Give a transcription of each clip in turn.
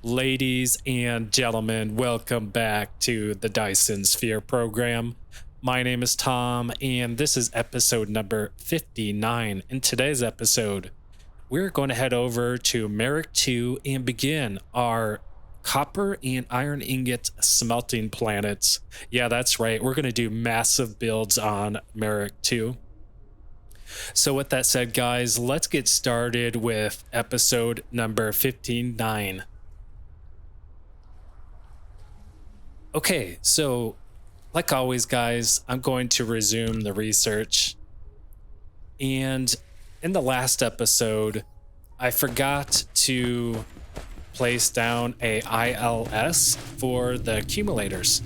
Ladies and gentlemen, welcome back to the Dyson Sphere Program. My name is Tom, and this is episode number 59. In today's episode, we're going to head over to Merak II and begin our copper and iron ingot smelting planets. Yeah, that's right. We're going to do massive builds on Merak II. So with that said, guys, let's get started with episode number 59. Okay, so like always, guys, I'm going to resume the research. And in the last episode, I forgot to place down a ILS for the accumulators.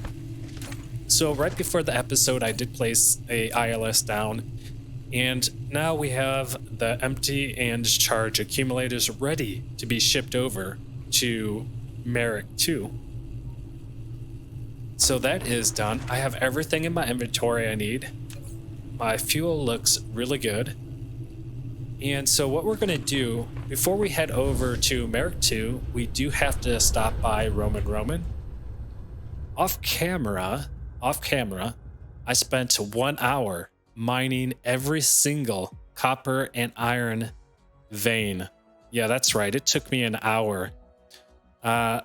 So right before the episode, I did place a ILS down. And now we have the empty and charge accumulators ready to be shipped over to Merak II. So that is done. I have everything in my inventory I need. My fuel looks really good. And so what we're going to do, before we head over to Merak II, we do have to stop by Roman. Off camera, I spent 1 hour mining every single copper and iron vein. Yeah, that's right. It took me an hour.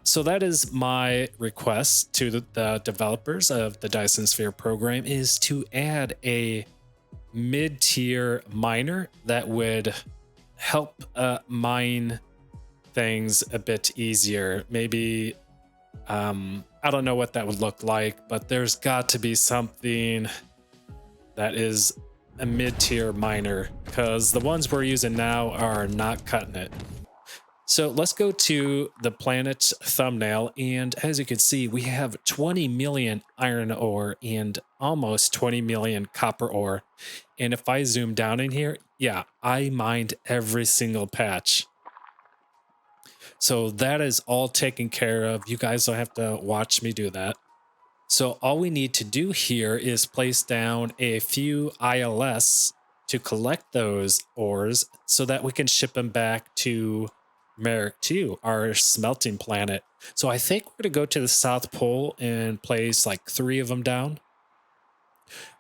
So that is my request to the developers of the Dyson Sphere program, is to add a mid-tier miner that would help mine things a bit easier. Maybe, I don't know what that would look like, but there's got to be something that is a mid-tier miner, because the ones we're using now are not cutting it. So let's go to the planet's thumbnail, and as you can see, we have 20 million iron ore and almost 20 million copper ore. And if I zoom down in here, yeah, I mined every single patch. So that is all taken care of. You guys don't have to watch me do that. So all we need to do here is place down a few ILS to collect those ores so that we can ship them back to Merak II, our smelting planet. So I think we're going to go to the South Pole and place like 3 of them down.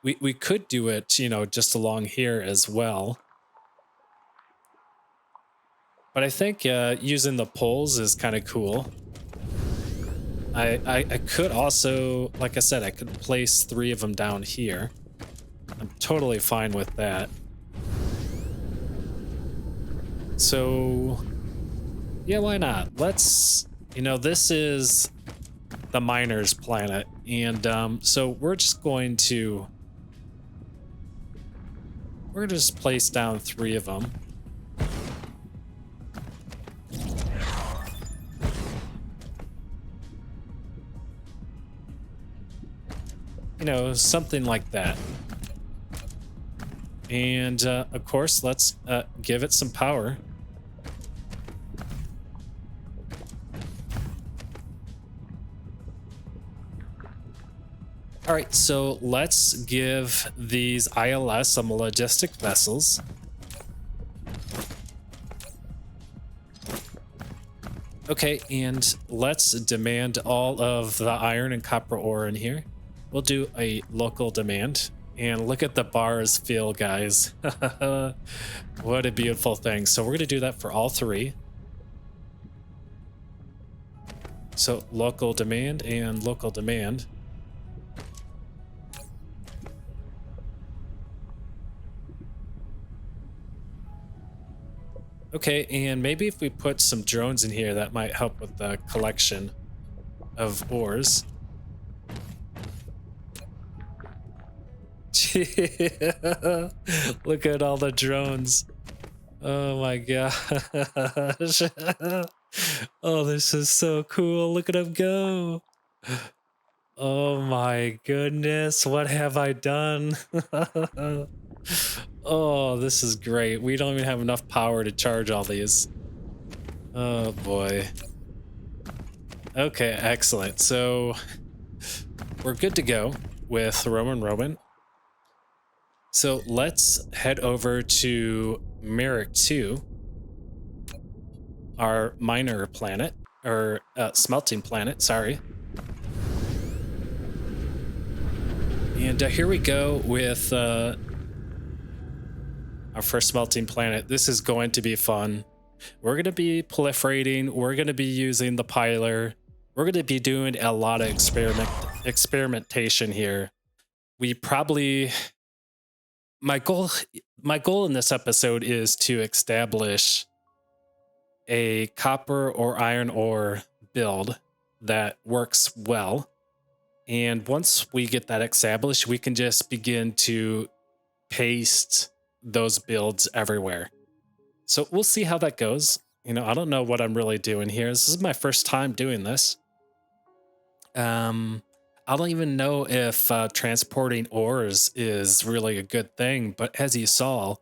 We could do it, you know, just along here as well. But I think using the poles is kind of cool. I could also, like I said, I could place 3 of them down here. I'm totally fine with that. So yeah, why not? Let's, you know, this is the miner's planet. And so we're gonna just place down 3 of them. You know, something like that. And of course, let's give it some power. All right, so let's give these ILS some logistic vessels. Okay, and let's demand all of the iron and copper ore in here. We'll do a local demand. And look at the bars fill, guys. What a beautiful thing. So we're going to do that for all 3. So local demand and local demand. Okay, and maybe if we put some drones in here, that might help with the collection of ores. Look at all the drones. Oh my gosh. Oh, this is so cool. Look at them go. Oh my goodness. What have I done? Oh, this is great. We don't even have enough power to charge all these. Oh boy. Okay, excellent. So we're good to go with Roman. So let's head over to Merak II, our miner planet, or smelting planet, sorry. And here we go with our first smelting planet. This is going to be fun. We're going to be proliferating. We're going to be using the piler. We're going to be doing a lot of experimentation here. We probably... My goal in this episode is to establish a copper or iron ore build that works well. And once we get that established, we can just begin to paste those builds everywhere. So we'll see how that goes. You know, I don't know what I'm really doing here. This is my first time doing this. I don't even know if transporting ores is really a good thing, but as you saw,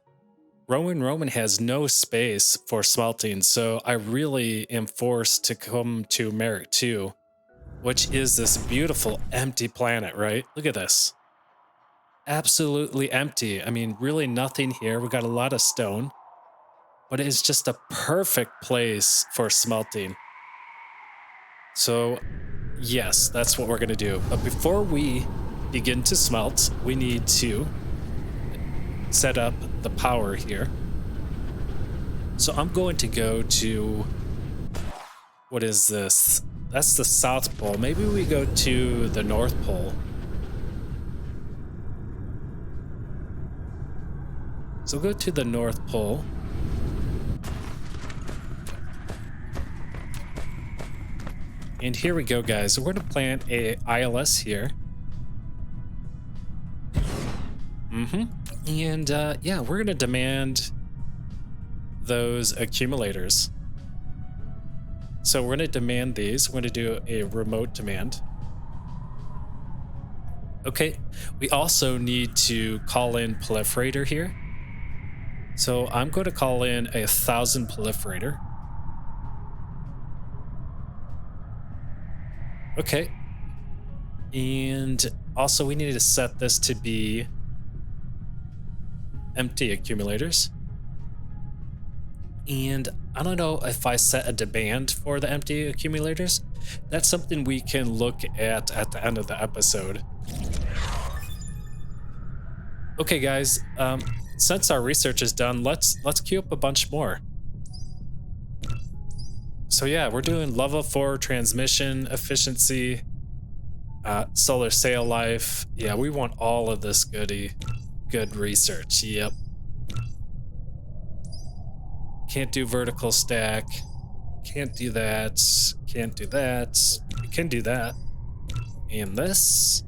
Roman has no space for smelting, so I really am forced to come to Merak II, which is this beautiful empty planet, right? Look at this. Absolutely empty. I mean, really nothing here. We got a lot of stone, but it's just a perfect place for smelting. So yes, that's what we're going to do. But before we begin to smelt, we need to set up the power here. So I'm going to go to, what is this? That's the South Pole. Maybe we go to the North Pole. So go to the North Pole. And here we go, guys. So we're going to plant a ILS here. And yeah, we're going to demand those accumulators. So we're going to demand these. We're going to do a remote demand. Okay, we also need to call in proliferator here. So I'm going to call in 1,000 proliferator. Okay. And also we need to set this to be empty accumulators. And I don't know if I set a demand for the empty accumulators. That's something we can look at the end of the episode. Okay, guys, since our research is done, let's queue up a bunch more. So yeah, we're doing level 4 transmission efficiency, solar sail life. Yeah, we want all of this good research. Yep. Can't do vertical stack. Can't do that. Can't do that. We can do that. And this.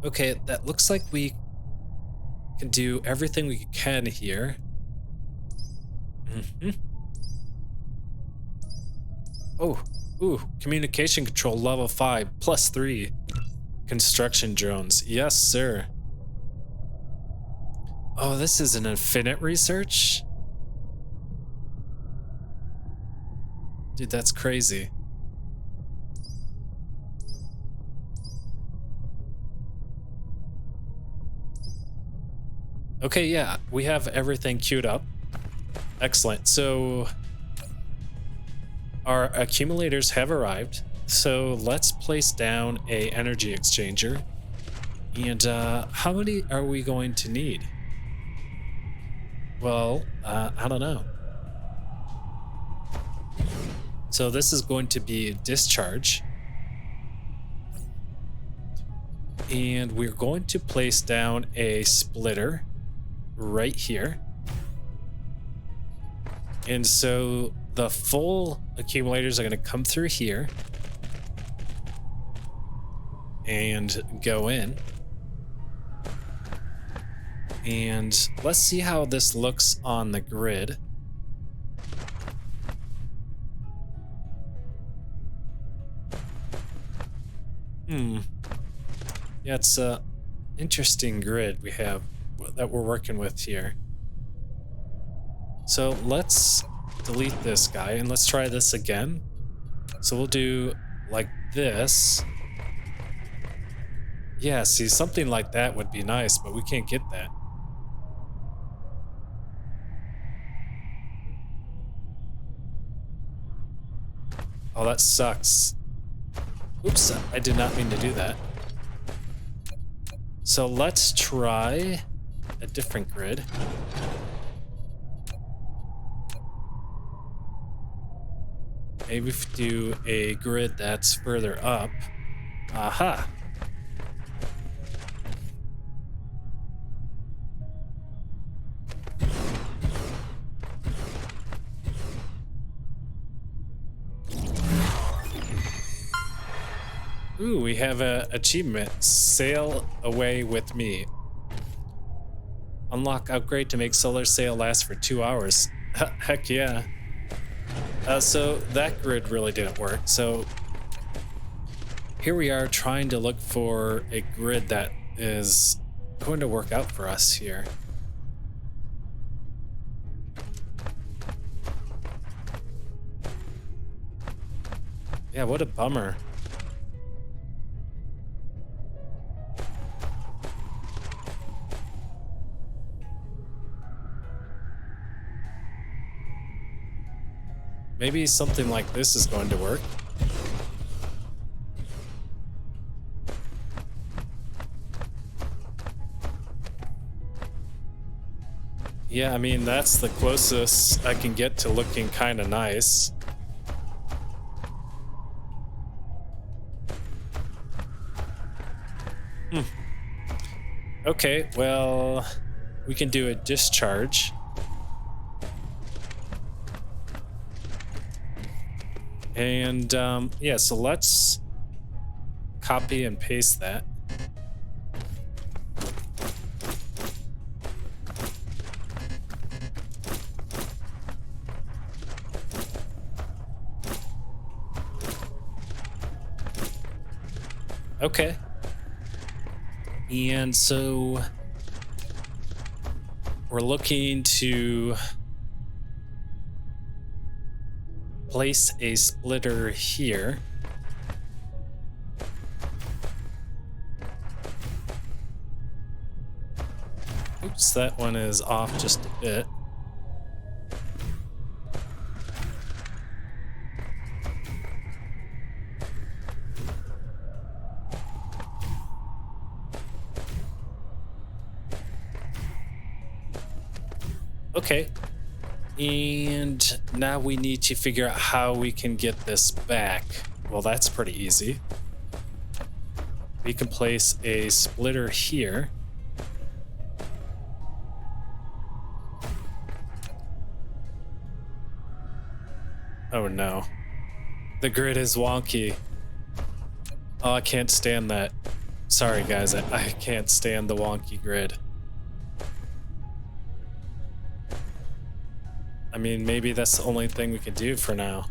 Okay, that looks like we can do everything we can here. Oh, ooh, communication control level 5 +3. Construction drones. Yes, sir. Oh, this is an infinite research? Dude, that's crazy. Okay, yeah, we have everything queued up. Excellent. So our accumulators have arrived. So let's place down a energy exchanger. And how many are we going to need? Well, I don't know. So this is going to be discharge. And we're going to place down a splitter right here. And so the full accumulators are going to come through here and go in. And let's see how this looks on the grid. Yeah, it's a interesting grid we have that we're working with here. So let's delete this guy and let's try this again. So we'll do like this. Yeah, see, something like that would be nice, but we can't get that. Oh, that sucks. Oops, I did not mean to do that. So let's try a different grid. Maybe if we do a grid that's further up. Aha. Ooh, we have an achievement. Sail away with me. Unlock upgrade to make solar sail last for 2 hours. Heck yeah. So that grid really didn't work. So here we are trying to look for a grid that is going to work out for us here. Yeah, what a bummer. Maybe something like this is going to work. Yeah, I mean, that's the closest I can get to looking kind of nice. Okay, well, we can do a discharge. And yeah, so let's copy and paste that. Okay. And so we're looking to place a splitter here. Oops, that one is off just a bit. Okay. And now we need to figure out how we can get this back. Well, that's pretty easy. We can place a splitter here. Oh no. The grid is wonky. Oh, I can't stand that. Sorry guys, I can't stand the wonky grid. I mean, maybe that's the only thing we can do for now.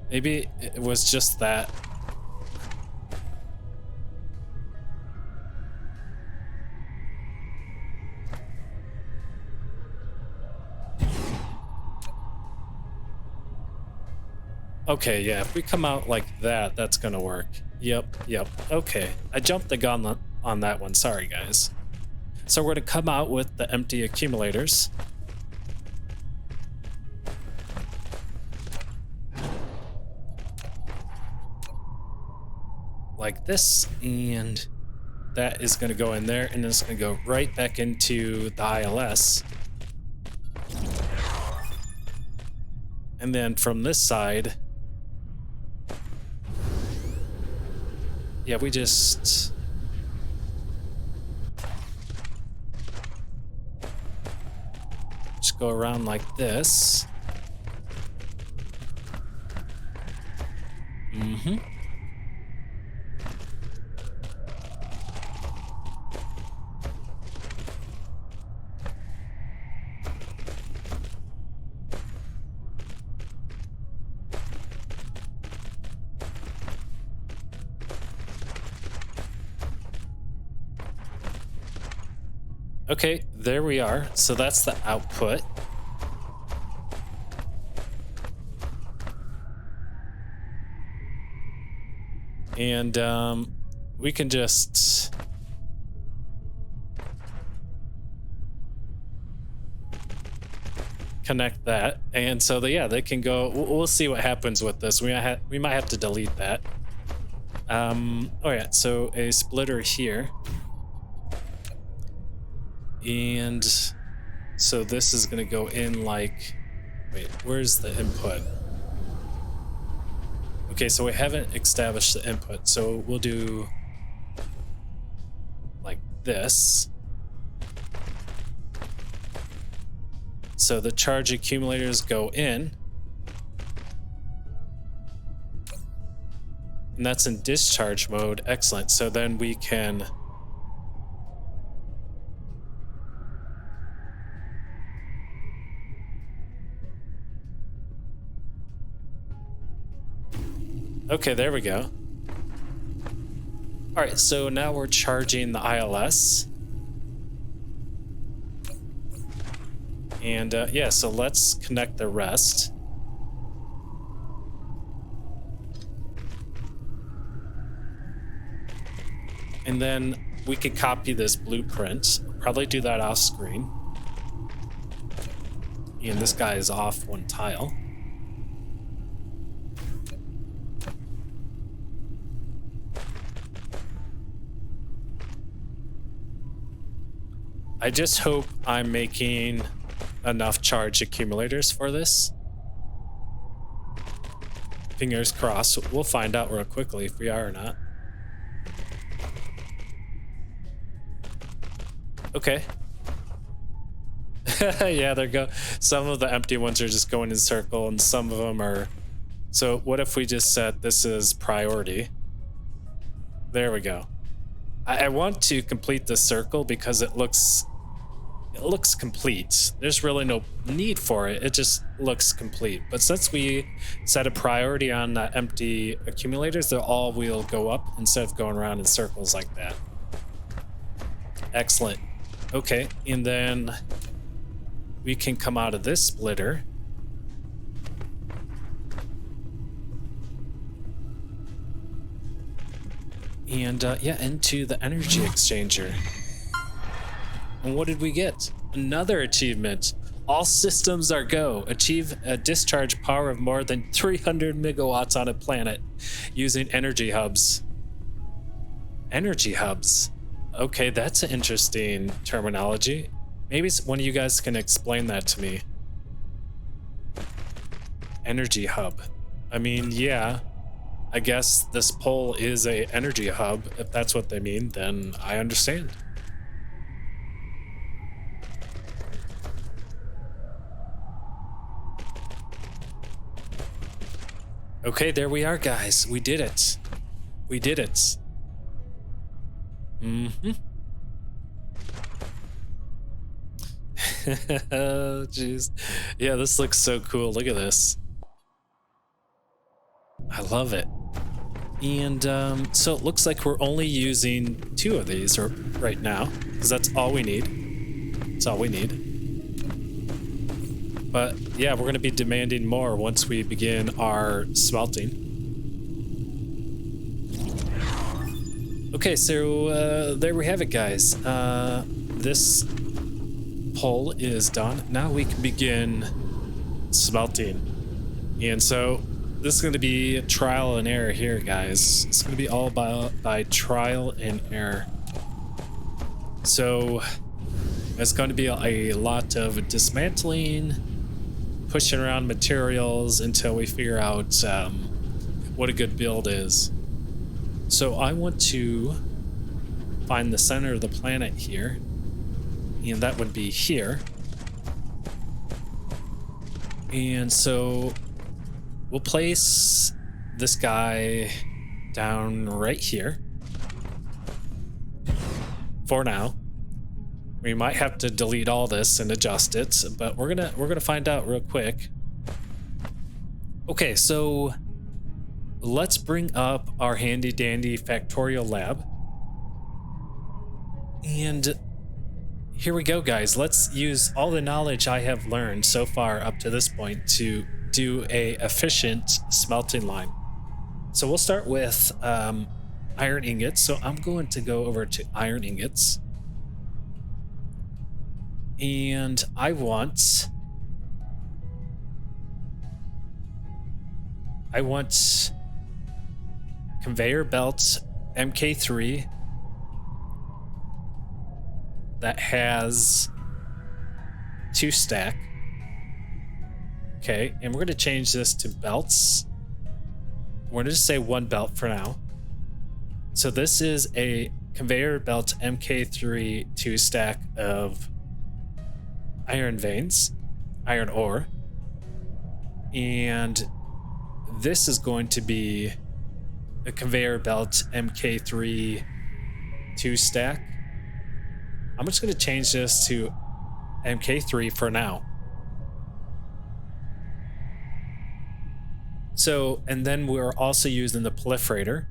Maybe it was just that. Okay, yeah, if we come out like that, that's gonna work. Yep. Okay, I jumped the gun on that one. Sorry, guys. So we're going to come out with the empty accumulators. Like this, and that is going to go in there, and then it's going to go right back into the ILS. And then from this side, yeah, we just go around like this. Okay, there we are. So that's the output. And we can just connect that, and so yeah, they can go. We'll see what happens with this. We might have to delete that. Oh yeah, so a splitter here, and so this is gonna go in like, wait, where's the input? Okay, so we haven't established the input, so we'll do like this. So the charge accumulators go in, and that's in discharge mode. Excellent. So then we can okay, there we go. All right, so now we're charging the ILS. And yeah, so let's connect the rest. And then we could copy this blueprint. Probably do that off screen. And this guy is off one tile. I just hope I'm making enough charge accumulators for this. Fingers crossed. We'll find out real quickly if we are or not. Okay. Yeah, there go. Some of the empty ones are just going in circle, and some of them are. So what if we just set this as priority? There we go. I want to complete the circle because it looks complete. There's really no need for it. It just looks complete. But since we set a priority on the empty accumulators, they all will go up instead of going around in circles like that. Excellent. Okay, and then we can come out of this splitter. And yeah, into the energy exchanger. And what did we get? Another achievement. All systems are go. Achieve a discharge power of more than 300 megawatts on a planet using energy hubs. Energy hubs. Okay, that's an interesting terminology. Maybe one of you guys can explain that to me. Energy hub. I mean, yeah, I guess this pole is a energy hub. If that's what they mean, then I understand. Okay, there we are, guys. We did it. We did it. Mm-hmm. Oh, jeez. Yeah, this looks so cool. Look at this. I love it. And so it looks like we're only using 2 of these right now, because that's all we need. That's all we need. But yeah, we're going to be demanding more once we begin our smelting. Okay, so there we have it, guys. This pole is done. Now we can begin smelting. And so this is going to be trial and error here, guys. It's going to be all by trial and error. So it's going to be a lot of dismantling, pushing around materials until we figure out what a good build is. So I want to find the center of the planet here, and that would be here. And so we'll place this guy down right here for now. We might have to delete all this and adjust it, but we're gonna find out real quick. Okay, so let's bring up our handy dandy factorial lab. And here we go, guys. Let's use all the knowledge I have learned so far up to this point to do a efficient smelting line. So we'll start with iron ingots. So I'm going to go over to iron ingots. And I want I want conveyor belt MK3 that has 2 stack. Okay, and we're going to change this to belts. We're going to just say 1 belt for now. So this is a conveyor belt MK3 2 stack of iron veins, iron ore. And this is going to be a conveyor belt MK3 2 stack. I'm just going to change this to MK3 for now. So, and then we're also using the proliferator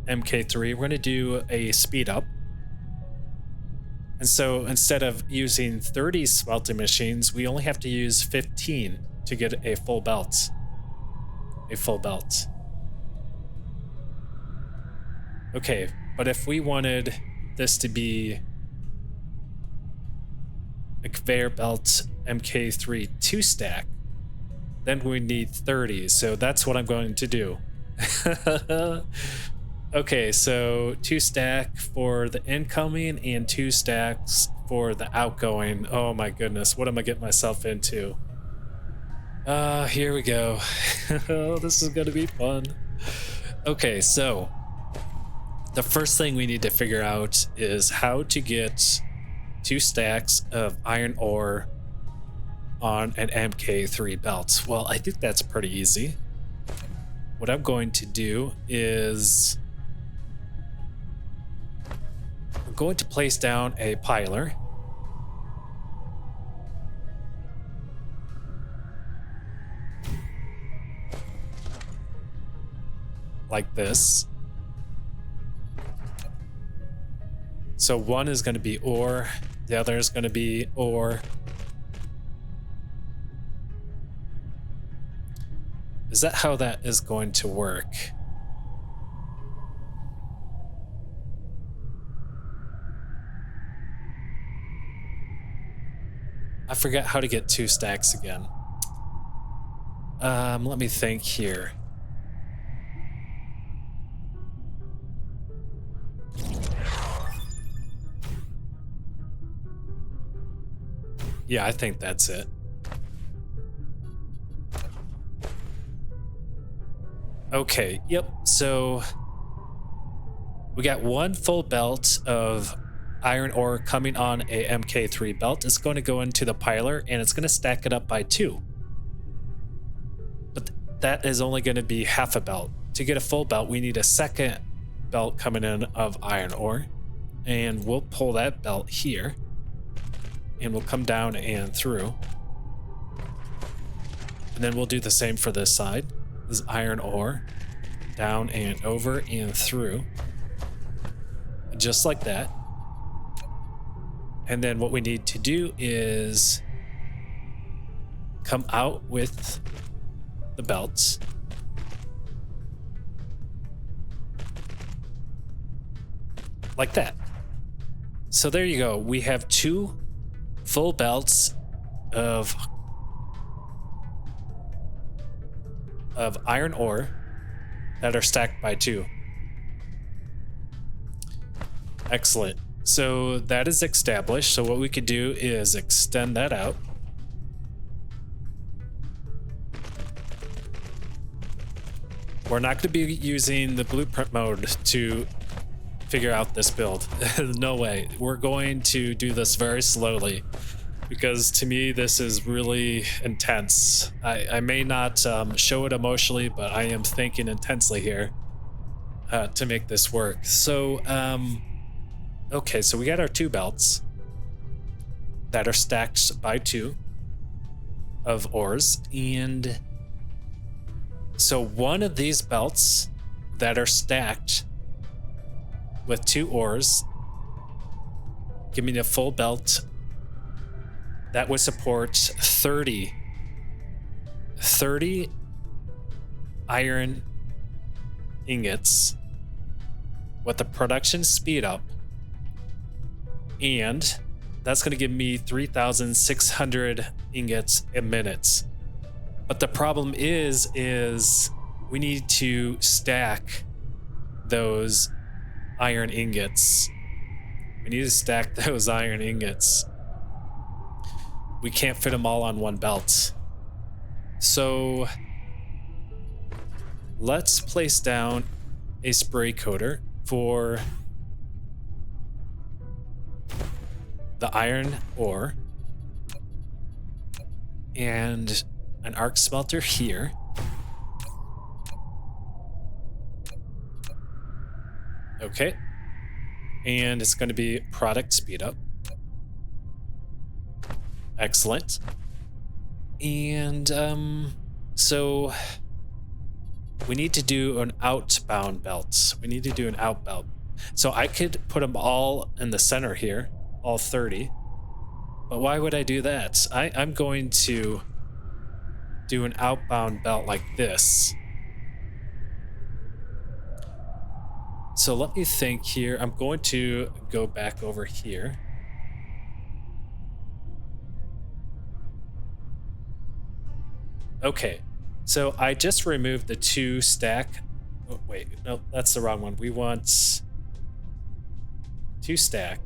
MK3. We're going to do a speed up. And so instead of using 30 smelting machines, we only have to use 15 to get a full belt. A full belt. Okay, but if we wanted this to be a conveyor belt MK3 2 stack, then we need 30. So that's what I'm going to do. Okay, so 2 stack for the incoming and 2 stacks for the outgoing. Oh my goodness, what am I getting myself into? Here we go. Oh, this is gonna be fun. Okay, so the first thing we need to figure out is how to get 2 stacks of iron ore on an MK3 belt. Well, I think that's pretty easy. What I'm going to do is I'm going to place down a piler. Like this. So one is going to be ore, the other is going to be ore. Is that how that is going to work? I forgot how to get 2 stacks again. Let me think here. Yeah, I think that's it. Okay, yep, so we got 1 full belt of iron ore coming on a MK3 belt. It's going to go into the piler and it's going to stack it up by 2. But that is only going to be half a belt. To get a full belt, we need a second belt coming in of iron ore. And we'll pull that belt here. And we'll come down and through. And then we'll do the same for this side. This is iron ore. Down and over and through. Just like that. And then what we need to do is come out with the belts. Like that. So there you go. We have 2 full belts of iron ore that are stacked by 2. Excellent. So that is established. So what we could do is extend that out. We're not going to be using the blueprint mode to figure out this build. No way. We're going to do this very slowly because to me this is really intense. I may not show it emotionally, but I am thinking intensely here to make this work. So okay, so we got our 2 belts that are stacked by 2 of ores, and so one of these belts that are stacked with 2 ores give me a full belt that would support 30 iron ingots with the production speed up. And that's going to give me 3,600 ingots a minute. But the problem is we need to stack those iron ingots. We need to stack those iron ingots. We can't fit them all on one belt. So let's place down a spray coater for the iron ore and an arc smelter here. Okay. And it's going to be product speed up. Excellent. And so we need to do an outbound belt. We need to do an out belt. So I could put them all in the center here, all 30. But why would I do that? I'm going to do an outbound belt like this. So let me think here. I'm going to go back over here. Okay, so I just removed the 2 stack. Oh, wait, no, that's the wrong one. We want 2 stack.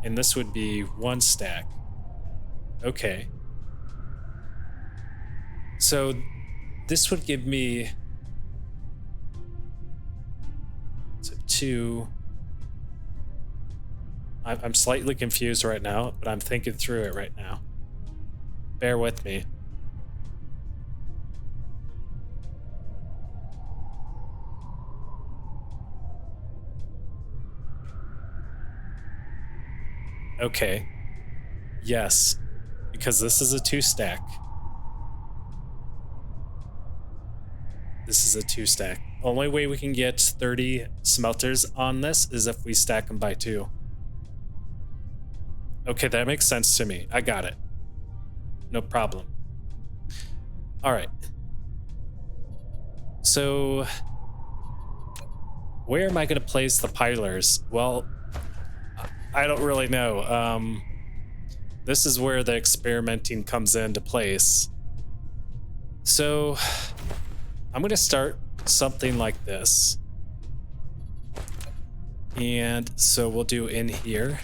And this would be 1 stack. Okay. So this would give me 2. I'm slightly confused right now, but I'm thinking through it right now. Bear with me. Okay. Yes, because this is a 2 stack. This is a 2 stack. Only way we can get 30 smelters on this is if we stack them by 2. Okay, that makes sense to me. I got it. No problem. All right. So where am I going to place the pilers? Well, I don't really know. This is where the experimenting comes into place. So I'm going to start something like this. And so we'll do in here.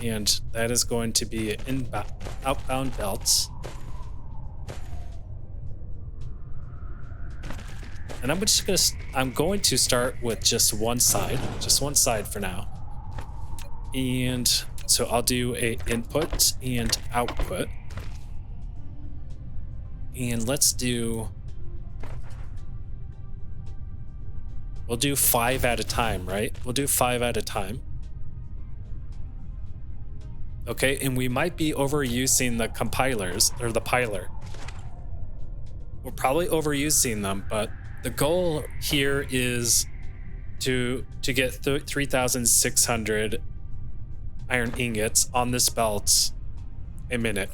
And that is going to be outbound belts. And I'm going to start with just one side for now. And so I'll do a input and output. And we'll do 5 at a time, right? We'll do 5 at a time. Okay, and we might be overusing the compilers, or the piler. We're probably overusing them, but the goal here is to get 3,600 iron ingots on this belt a minute.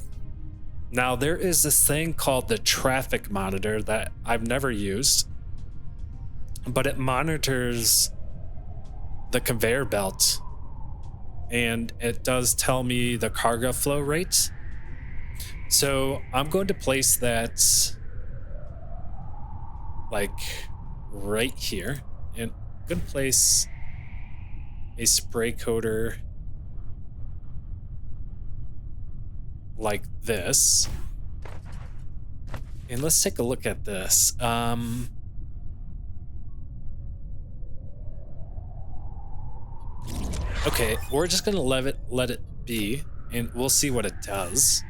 Now, there is this thing called the traffic monitor that I've never used, but it monitors the conveyor belt, and it does tell me the cargo flow rate. So I'm going to place that like right here, and I'm going to place a spray coater like this. And let's take a look at this. Okay, we're just gonna let it be, and we'll see what it does,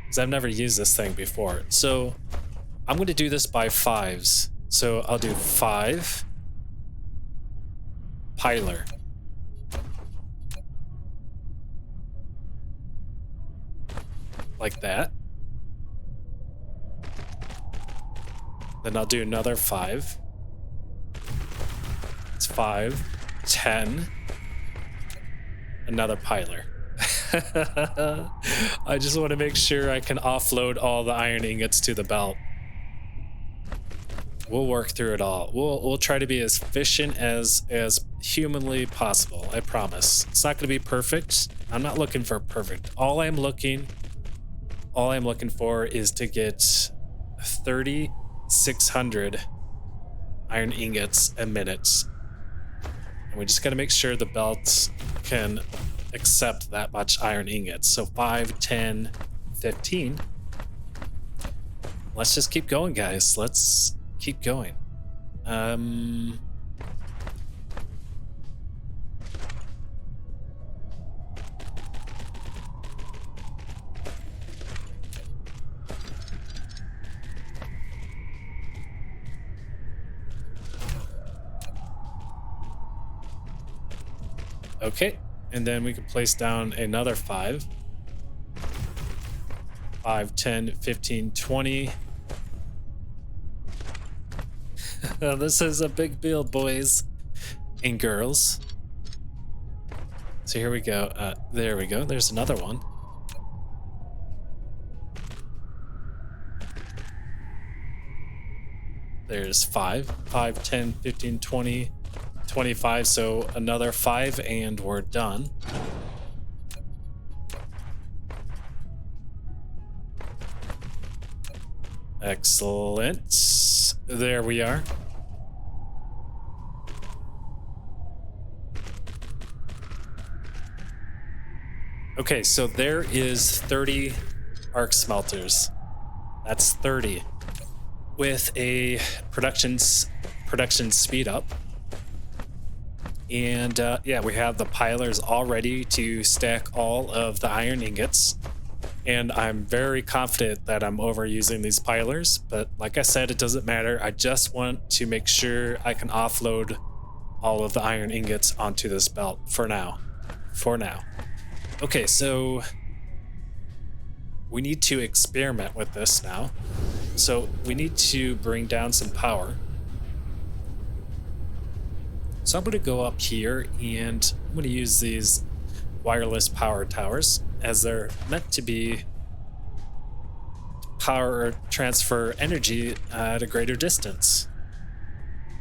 because I've never used this thing before. So I'm gonna do this by 5s. So I'll do 5 piler. Like that. Then I'll do another 5. It's 5, 10. Another piler. I just want to make sure I can offload all the iron ingots to the belt. We'll work through it all. We'll try to be as efficient as humanly possible. I promise. It's not going to be perfect. I'm not looking for perfect. All I'm looking for is to get 30 600 iron ingots a minute. And we just got to make sure the belt can accept that much iron ingots. So 5, 10, 15. Let's just keep going, guys. Let's keep going. Okay, and then we can place down another 5. 5, 10, 15, 20. This is a big build, boys and girls. So here we go. There we go. There's another one. There's 5, 5, 10, 15, 20, 25. So another 5 and we're done. Excellent. There we are. Okay, so there is 30 arc smelters. That's 30. With a production speed up. And yeah, we have the pilers all ready to stack all of the iron ingots. And I'm very confident that I'm overusing these pilers, but like I said, it doesn't matter. I just want to make sure I can offload all of the iron ingots onto this belt for now. Okay, so we need to experiment with this now. So we need to bring down some power. So I'm going to go up here and I'm going to use these wireless power towers as they're meant to be power transfer energy at a greater distance.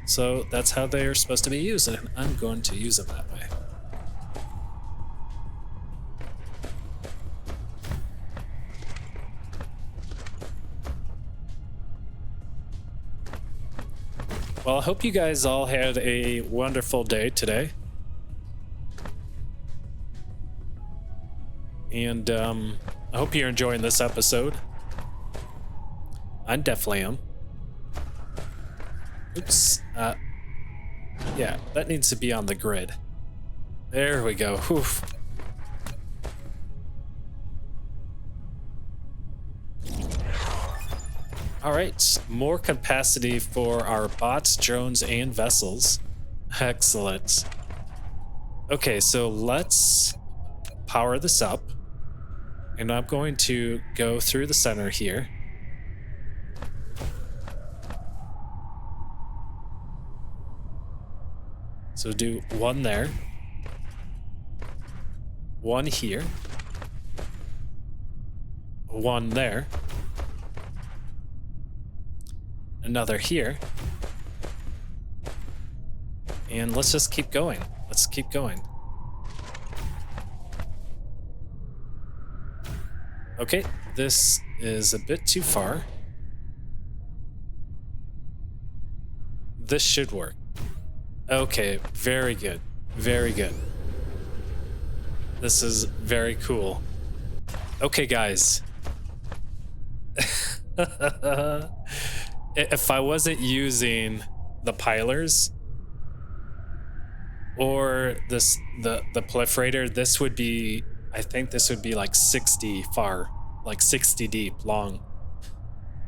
So that's how they are supposed to be used, and I'm going to use them that way. Well, I hope you guys all had a wonderful day today. And I hope you're enjoying this episode. I definitely am. Oops. Yeah, that needs to be on the grid. There we go. Whew. All right, more capacity for our bots, drones, and vessels. Excellent. Okay, so let's power this up. And I'm going to go through the center here. So do one there. One here. One there. Another here. And let's just keep going. Let's keep going. Okay, this is a bit too far. This should work. Okay, very good. Very good. This is very cool. Okay, guys. If I wasn't using the pilers or the proliferator, this would be, I think this would be like 60 far, like 60 deep long.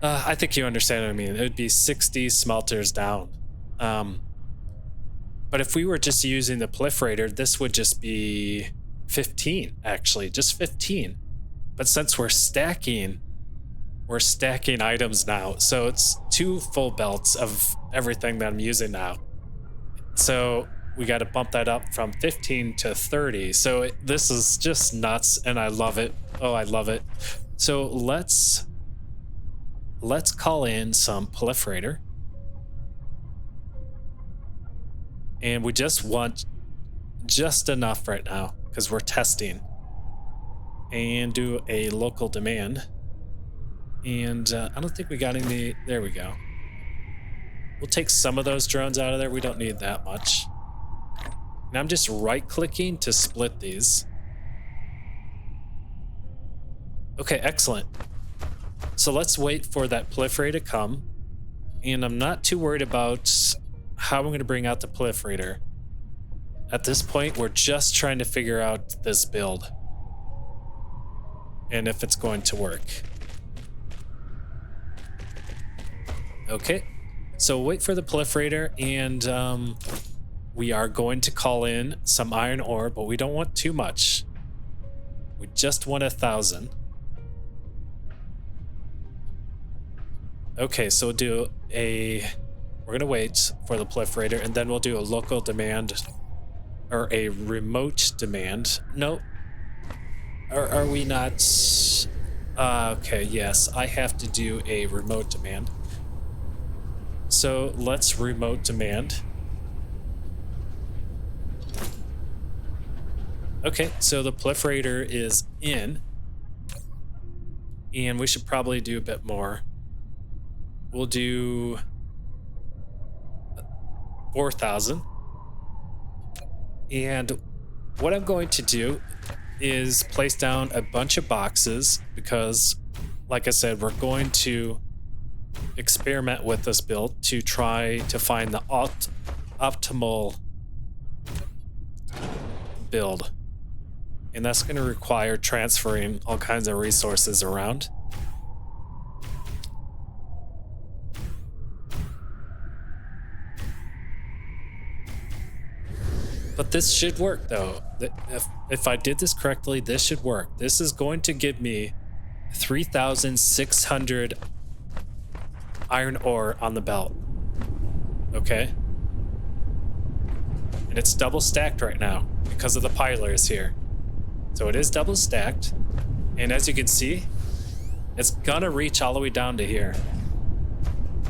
I think you understand what I mean. It would be 60 smelters down. But if we were just using the proliferator, this would just be 15, actually, just 15. But since we're stacking items now. So it's 2 full belts of everything that I'm using now. So we got to bump that up from 15 to 30. So this is just nuts, and I love it. Oh, I love it. So let's call in some proliferator. And we just want just enough right now because we're testing. And do a local demand. And I don't think we got any. There we go. We'll take some of those drones out of there. We don't need that much. And I'm just right-clicking to split these. Okay, excellent. So let's wait for that proliferator to come. And I'm not too worried about how I'm going to bring out the proliferator. At this point, we're just trying to figure out this build. And if it's going to work. Okay, so wait for the proliferator, and we are going to call in some iron ore, but we don't want too much. We just want 1,000. Okay, so we're gonna wait for the proliferator, and then we'll do a local demand, or a remote demand. No, are we not? Okay, yes, I have to do a remote demand. So let's remote demand. Okay, so the proliferator is in, and we should probably do a bit more. We'll do 4,000. And what I'm going to do is place down a bunch of boxes because, like I said, we're going to experiment with this build to try to find the optimal build. And that's going to require transferring all kinds of resources around. But this should work, though. If I did this correctly, this should work. This is going to give me 3,600 iron ore on the belt. Okay? And it's double stacked right now because of the pilers here. So it is double stacked. And as you can see, it's gonna reach all the way down to here.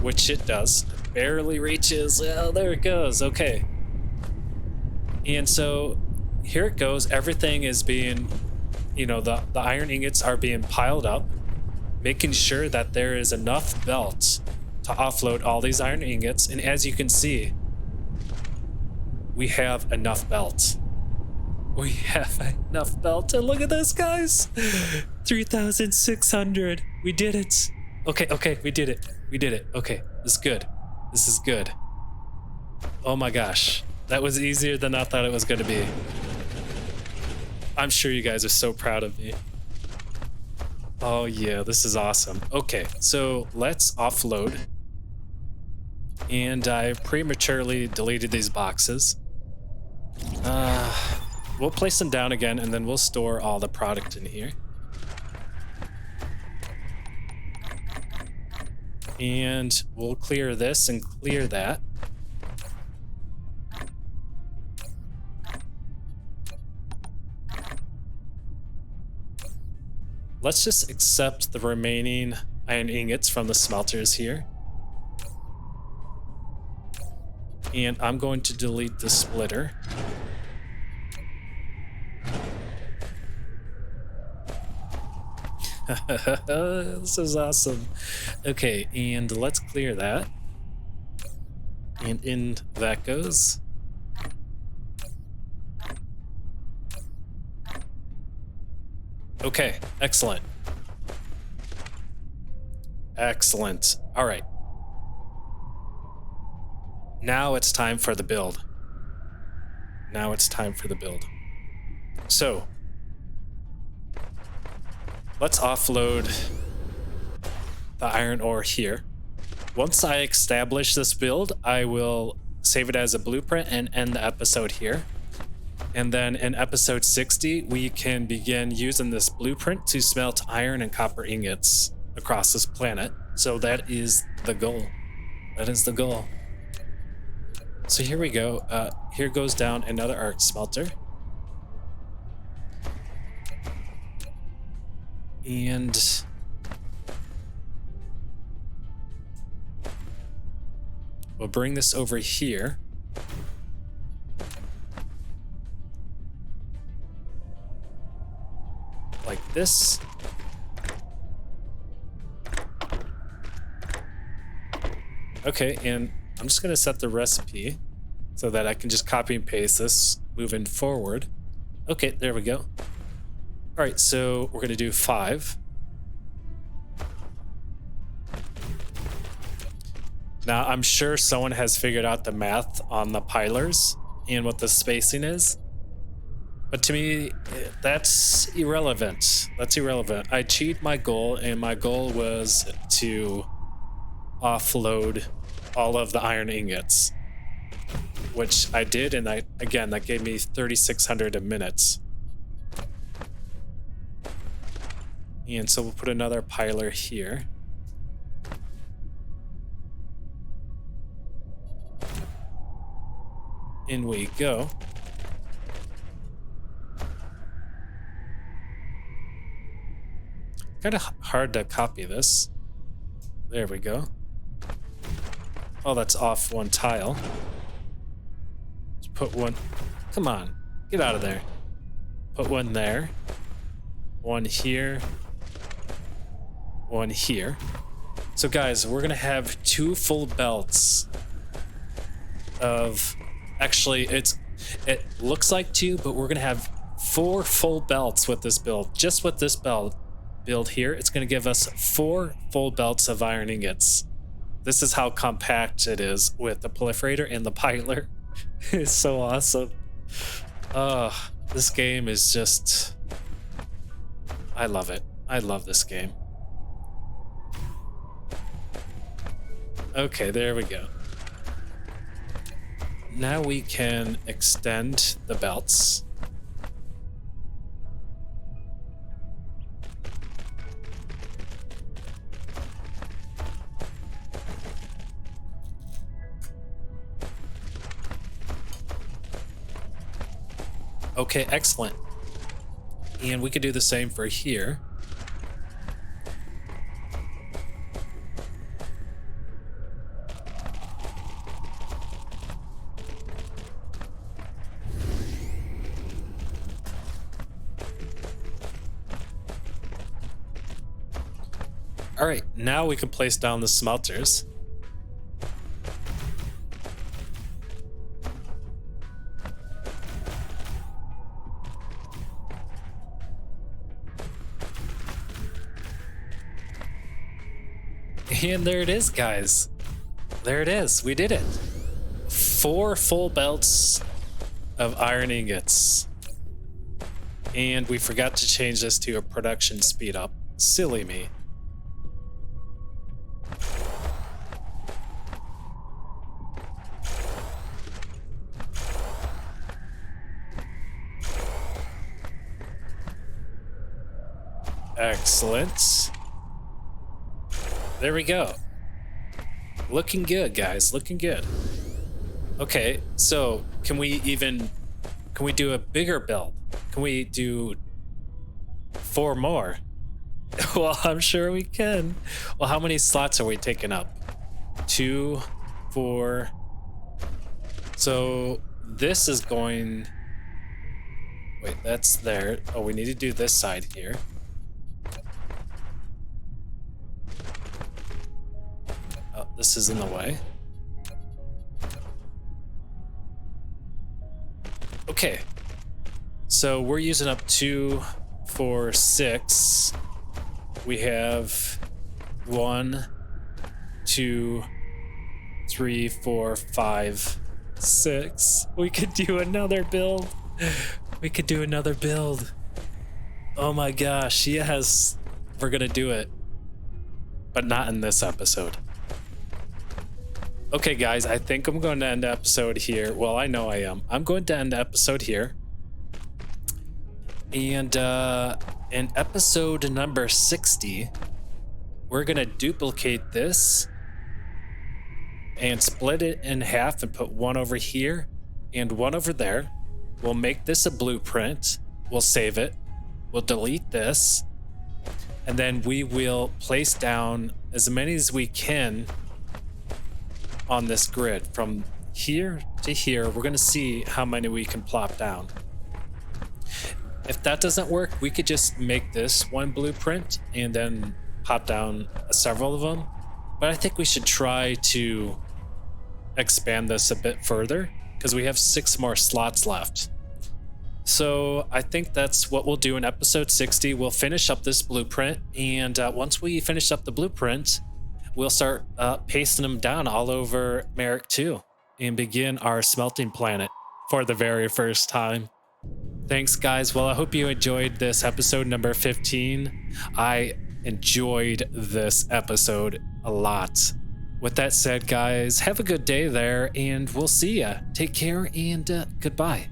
Which it does. It barely reaches. Oh, there it goes. Okay. And so here it goes. Everything is being, the iron ingots are being piled up, making sure that there is enough belts to offload all these iron ingots. And as you can see, we have enough belts. We have enough belts. And look at this, guys. 3,600. We did it. Okay, we did it. We did it. Okay, this is good. This is good. Oh my gosh. That was easier than I thought it was going to be. I'm sure you guys are so proud of me. Oh yeah, this is awesome. Okay, so let's offload. And I prematurely deleted these boxes. We'll place them down again, and then we'll store all the product in here. And we'll clear this and clear that. Let's just accept the remaining iron ingots from the smelters here. And I'm going to delete the splitter. This is awesome. Okay, and let's clear that. And in that goes. Okay, excellent. Excellent. All right. Now it's time for the build. Now it's time for the build. So, let's offload the iron ore here. Once I establish this build, I will save it as a blueprint and end the episode here. And then in episode 60, we can begin using this blueprint to smelt iron and copper ingots across this planet. So that is the goal. That is the goal. So here we go. Here goes down another arc smelter. And we'll bring this over here. Like this. Okay, and I'm just going to set the recipe so that I can just copy and paste this moving forward. Okay, there we go. All right, so we're going to do 5. Now, I'm sure someone has figured out the math on the pilers and what the spacing is. But to me, that's irrelevant. That's irrelevant. I achieved my goal, and my goal was to offload all of the iron ingots, which I did, and again, that gave me 3,600 a minute. And so we'll put another piler here. In we go. Kind of hard to copy this. There we go. Oh, that's off one tile. Let's put one. Come on, get out of there. Put one there. One here. One here. So guys, we're gonna have 2 full belts of, actually it looks like 2, but we're gonna have 4 full belts with this build. Just with this build here, it's gonna give us 4 full belts of iron ingots. This is how compact it is with the proliferator and the piler. It's so awesome. This game is just, I love it. I love this game. Okay, there we go. Now we can extend the belts. Okay, excellent. And we could do the same for here. All right, now we can place down the smelters. And there it is, guys. There it is. We did it. 4 full belts of iron ingots. And we forgot to change this to a production speed up. Silly me. Excellent. There we go. Looking good, guys. Looking good. Okay, so can we do a bigger build? Can we do 4 more? Well, I'm sure we can. Well, how many slots are we taking up? 2, 4. So this is going... Wait, that's there. Oh, we need to do this side here. This is in the way. Okay. So we're using up 2, 4, 6. We have 1, 2, 3, 4, 5, 6. We could do another build. We could do another build. Oh my gosh, yes. We're gonna do it. But not in this episode. Okay, guys, I think I'm going to end the episode here. Well, I know I am. I'm going to end the episode here. And in episode number 60, we're going to duplicate this and split it in half and put 1 over here and 1 over there. We'll make this a blueprint. We'll save it. We'll delete this. And then we will place down as many as we can on this grid from here to here. We're going to see how many we can plop down. If that doesn't work, we could just make this 1 blueprint and then pop down several of them. But I think we should try to expand this a bit further because we have 6 more slots left. So I think that's what we'll do in episode 60. We'll finish up this blueprint, and once we finish up the blueprint, we'll start pasting them down all over Merak II and begin our smelting planet for the very first time. Thanks, guys. Well, I hope you enjoyed this episode number 15. I enjoyed this episode a lot. With that said, guys, have a good day there, and we'll see ya. Take care, and goodbye.